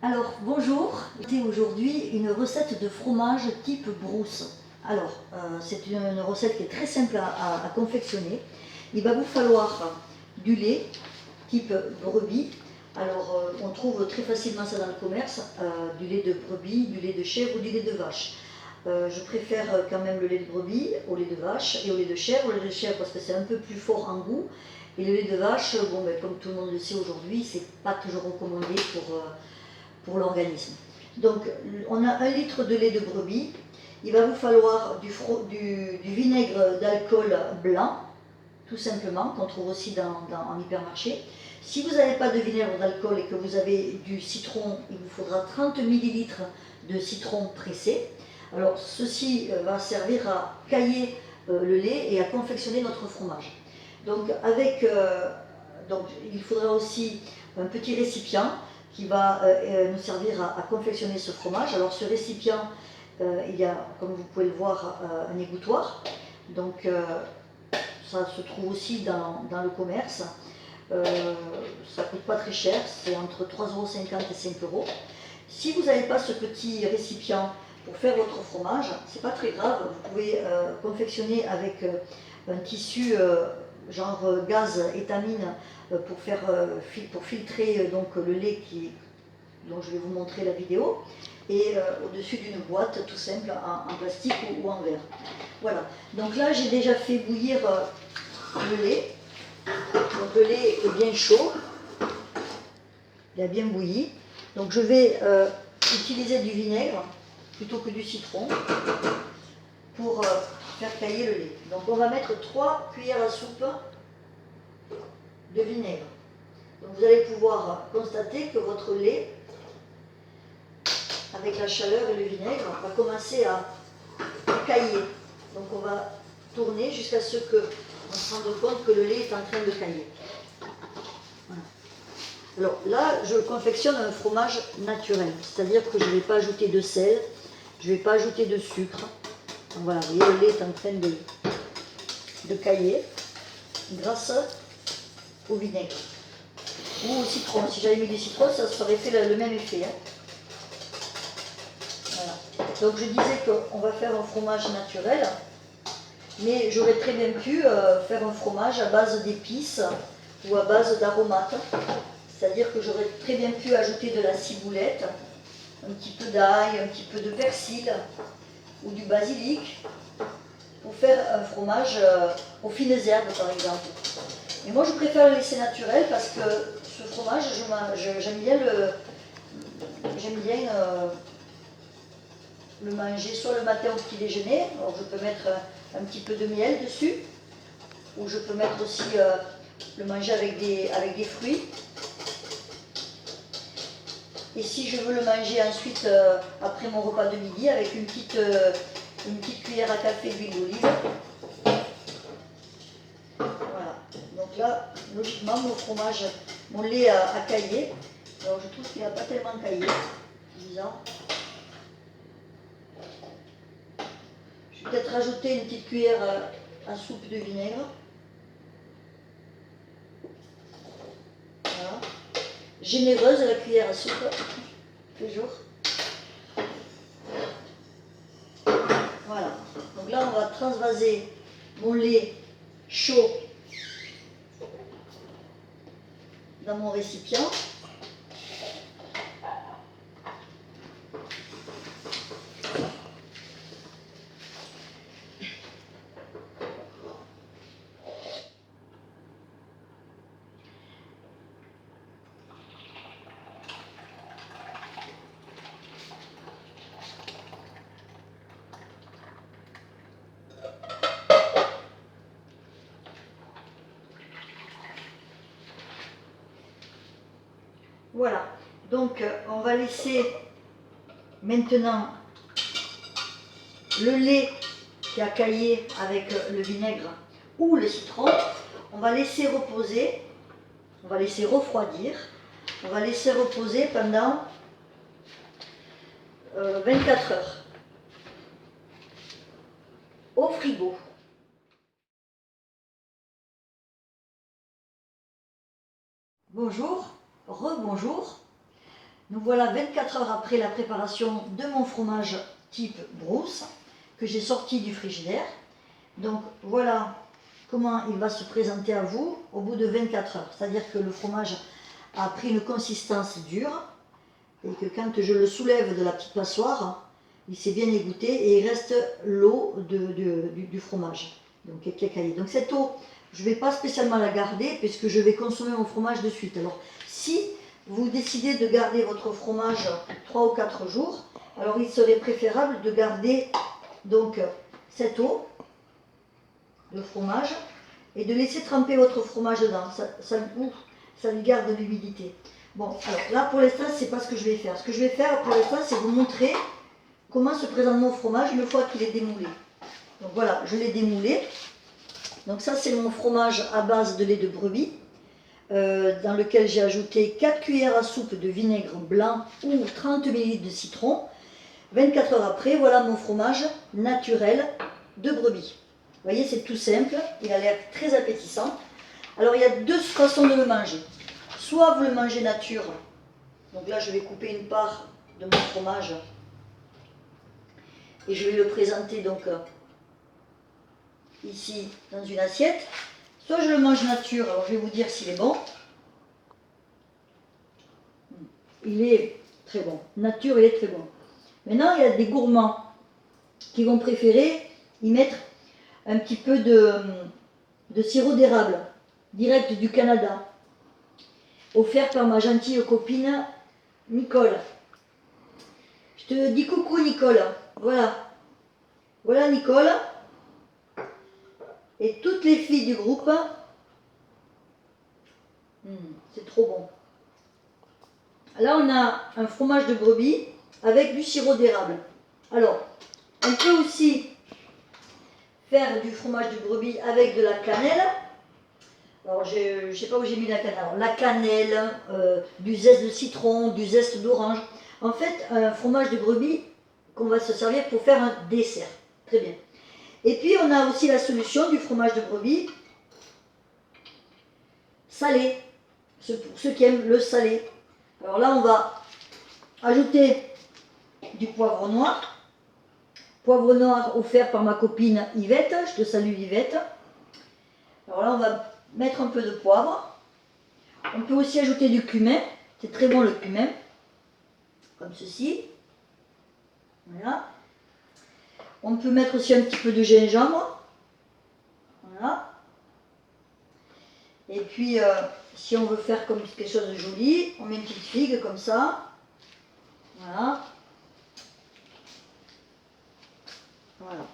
Alors bonjour, j'ai aujourd'hui une recette de fromage type brousse. Alors c'est une recette qui est très simple à confectionner. Il va vous falloir du lait type brebis. Alors on trouve très facilement ça dans le commerce, du lait de brebis, du lait de chèvre ou du lait de vache. Je préfère quand même le lait de brebis au lait de vache et au lait de chèvre. Le lait de chèvre parce que c'est un peu plus fort en goût. Et le lait de vache, bon, ben, comme tout le monde le sait aujourd'hui, c'est pas toujours recommandé pour l'organisme. Donc on a 1 litre de lait de brebis. Il va vous falloir du vinaigre d'alcool blanc, tout simplement, qu'on trouve aussi en hypermarché. Si vous n'avez pas de vinaigre d'alcool et que vous avez du citron, il vous faudra 30 ml de citron pressé. Alors ceci va servir à cailler le lait et à confectionner notre fromage. Donc, il faudra aussi un petit récipient qui va nous servir à confectionner ce fromage. Alors ce récipient, il y a, comme vous pouvez le voir, un égouttoir. Donc ça se trouve aussi dans le commerce. Ça ne coûte pas très cher, c'est entre 3,50 € et 5 €. Si vous n'avez pas ce petit récipient pour faire votre fromage, c'est pas très grave, vous pouvez confectionner avec un tissu genre gaz étamine pour filtrer donc, le lait dont je vais vous montrer la vidéo, et au-dessus d'une boîte tout simple en plastique ou en verre. Voilà, donc là j'ai déjà fait bouillir le lait. Donc le lait est bien chaud, il a bien bouilli. Donc je vais utiliser du vinaigre plutôt que du citron pour faire cailler le lait. Donc on va mettre 3 cuillères à soupe de vinaigre. Donc vous allez pouvoir constater que votre lait, avec la chaleur et le vinaigre, va commencer à cailler. Donc on va tourner jusqu'à ce qu'on se rende compte que le lait est en train de cailler. Voilà. Alors là, je confectionne un fromage naturel, c'est-à-dire que je ne vais pas ajouter de sel, je ne vais pas ajouter de sucre. Donc voilà, vous voyez, le lait est en train de cailler grâce au vinaigre ou au citron. Si j'avais mis du citron, ça serait fait le même effet. Hein. Voilà. Donc je disais qu'on va faire un fromage naturel, mais j'aurais très bien pu faire un fromage à base d'épices ou à base d'aromates. C'est-à-dire que j'aurais très bien pu ajouter de la ciboulette, un petit peu d'ail, un petit peu de persil ou du basilic pour faire un fromage aux fines herbes par exemple. Mais moi je préfère le laisser naturel parce que ce fromage, j'aime bien le manger soit le matin au petit déjeuner. Alors je peux mettre un petit peu de miel dessus, ou je peux mettre aussi le manger avec des fruits. Et si je veux le manger ensuite, après mon repas de midi, avec une petite cuillère à café d'huile d'olive. Voilà. Donc là, logiquement, mon lait a caillé. Alors je trouve qu'il n'a pas tellement caillé. C'est bizarre. Je vais peut-être rajouter une petite cuillère à soupe de vinaigre. Voilà. Généreuse la cuillère à soupe, toujours. Voilà. Donc là, on va transvaser mon lait chaud dans mon récipient. Voilà, donc on va laisser maintenant le lait qui a caillé avec le vinaigre ou le citron, on va laisser reposer, on va laisser refroidir, on va laisser reposer pendant 24 heures au frigo. Bonjour, rebonjour. Nous voilà 24 heures après la préparation de mon fromage type brousse que j'ai sorti du frigidaire. Donc voilà comment il va se présenter à vous au bout de 24 heures. C'est-à-dire que le fromage a pris une consistance dure et que quand je le soulève de la petite passoire, il s'est bien égoutté et il reste l'eau du fromage. Donc, qui est caillée. Donc cette eau, je ne vais pas spécialement la garder puisque je vais consommer mon fromage de suite. Alors si vous décidez de garder votre fromage 3 ou 4 jours, alors il serait préférable de garder donc cette eau de fromage et de laisser tremper votre fromage dedans. Ça lui garde de l'humidité. Bon, alors là pour l'instant, c'est pas ce que je vais faire. Ce que je vais faire pour l'instant, c'est vous montrer comment se présente mon fromage une fois qu'il est démoulé. Donc voilà, je l'ai démoulé. Donc ça, c'est mon fromage à base de lait de brebis, dans lequel j'ai ajouté 4 cuillères à soupe de vinaigre blanc ou 30 ml de citron. 24 heures après, voilà mon fromage naturel de brebis. Vous voyez, c'est tout simple, il a l'air très appétissant. Alors il y a deux façons de le manger. Soit vous le mangez nature, donc là je vais couper une part de mon fromage et je vais le présenter donc ici dans une assiette. Soit je le mange nature, alors je vais vous dire s'il est bon. Il est très bon, nature il est très bon. Maintenant il y a des gourmands qui vont préférer y mettre un petit peu de sirop d'érable, direct du Canada, offert par ma gentille copine Nicole. Je te dis coucou Nicole, voilà. Voilà Nicole. Et toutes les filles du groupe, c'est trop bon. Là on a un fromage de brebis avec du sirop d'érable. Alors, on peut aussi faire du fromage de brebis avec de la cannelle. Alors, je ne sais pas où j'ai mis la cannelle. Alors, la cannelle, du zeste de citron, du zeste d'orange. En fait, un fromage de brebis qu'on va se servir pour faire un dessert. Très bien. Et puis, on a aussi la solution du fromage de brebis salé. Pour ceux qui aiment le salé. Alors là, on va ajouter du poivre noir. Poivre noir offert par ma copine Yvette. Je te salue Yvette. Alors là, on va mettre un peu de poivre. On peut aussi ajouter du cumin. C'est très bon le cumin. Comme ceci. Voilà. On peut mettre aussi un petit peu de gingembre. Voilà. Et puis, si on veut faire comme quelque chose de joli, on met une petite figue comme ça. Voilà. Voilà.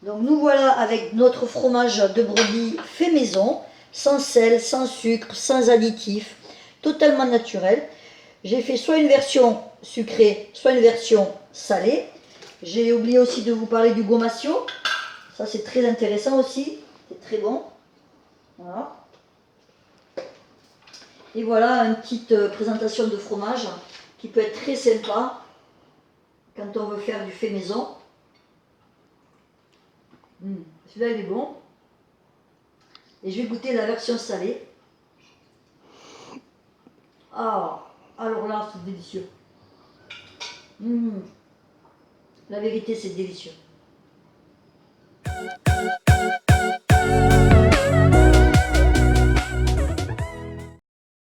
Donc nous voilà avec notre fromage de brebis fait maison, sans sel, sans sucre, sans additifs, totalement naturel. J'ai fait soit une version sucrée, soit une version salée. J'ai oublié aussi de vous parler du gomasio. Ça c'est très intéressant aussi, c'est très bon. Voilà. Et voilà une petite présentation de fromage qui peut être très sympa quand on veut faire du fait maison. Celui-là il est bon. Et je vais goûter la version salée. Ah, alors là c'est délicieux. La vérité c'est délicieux.